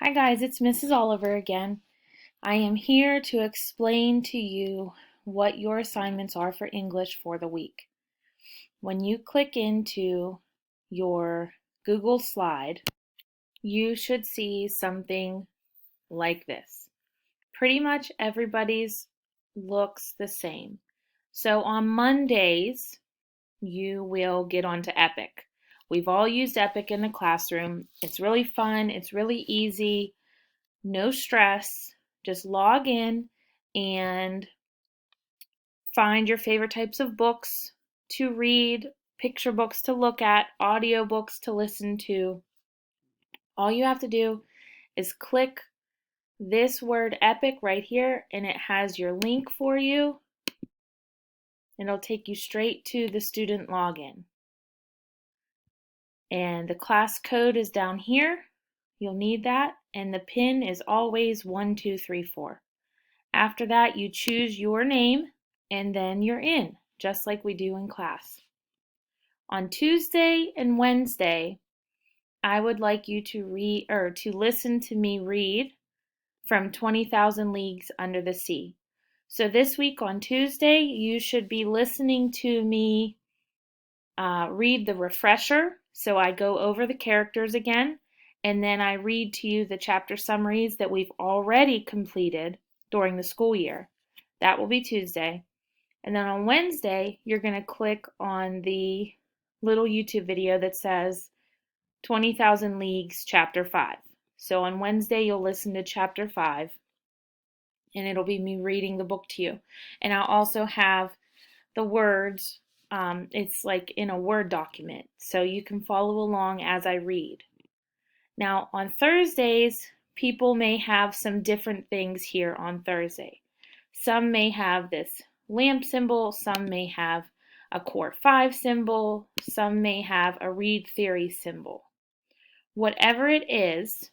Hi guys, it's Mrs. Oliver again. I am here to explain to you what your assignments are for English for the week. When you click into your Google slide, you should see something like this. Pretty much everybody's looks the same. So on Mondays, you will get onto Epic. We've all used Epic in the classroom. It's really fun, it's really easy. No stress. Just log in and find your favorite types of books to read, picture books to look at, audio books to listen to. All you have to do is click this word epic right here, and it has your link for you. It'll take you straight to the student login. And the class code is down here. You'll need that. And the PIN is always 1234. After that, you choose your name and then you're in, just like we do in class. On Tuesday and Wednesday, I would like you to read or to listen to me read from 20,000 Leagues Under the Sea. So this week on Tuesday, you should be listening to me read the refresher. So I go over the characters again, and then I read to you the chapter summaries that we've already completed during the school year. That will be Tuesday. And then on Wednesday, you're going to click on the little YouTube video that says 20,000 Leagues Chapter 5. So on Wednesday, you'll listen to Chapter 5, and it'll be me reading the book to you. And I'll also have the words. It's like in a Word document, so you can follow along as I read. Now, on Thursdays, people may have some different things here on Thursday. Some may have this lamp symbol, some may have a core 5 symbol, some may have a read theory symbol. Whatever it is,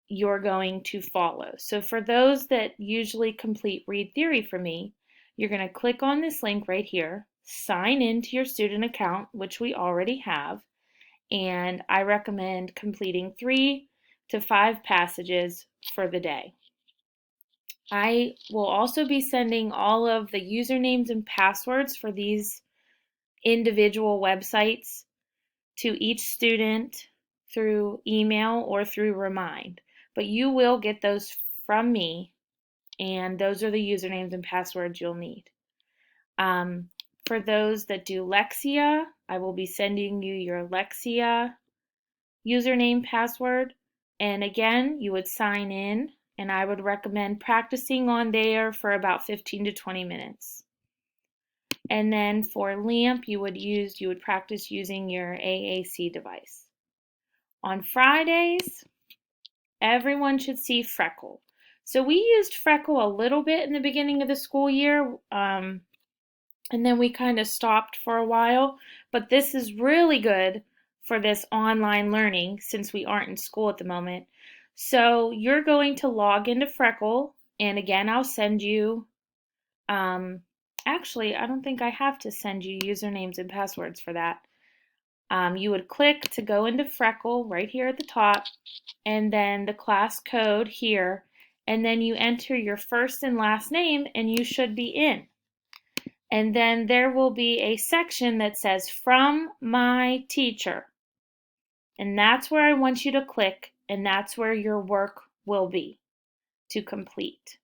you're going to follow. So for those that usually complete read theory for me, you're going to click on this link right here, sign into your student account, which we already have, and I recommend completing 3 to 5 passages for the day. I will also be sending all of the usernames and passwords for these individual websites to each student through email or through Remind. But you will get those from me, and those are the usernames and passwords you'll need. For those that do Lexia, I will be sending you your Lexia username, password, and again, you would sign in, and I would recommend practicing on there for about 15 to 20 minutes. And then for LAMP, you would practice using your AAC device. On Fridays, everyone should see Freckle. So we used Freckle a little bit in the beginning of the school year, and then we kind of stopped for a while, but this is really good for this online learning since we aren't in school at the moment. So you're going to log into Freckle, and again, I'll send you, actually, I don't think I have to send you usernames and passwords for that. You would click to go into Freckle right here at the top, and then the class code here, and then you enter your first and last name, and you should be in. And then there will be a section that says from my teacher. And that's where I want you to click, and that's where your work will be to complete.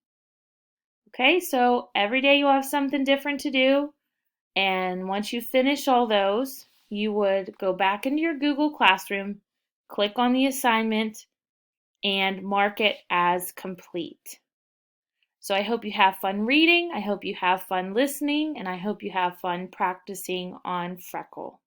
Okay, so every day you'll have something different to do. And once you finish all those, you would go back into your Google Classroom, click on the assignment, and mark it as complete. So I hope you have fun reading, I hope you have fun listening, and I hope you have fun practicing on Freckle.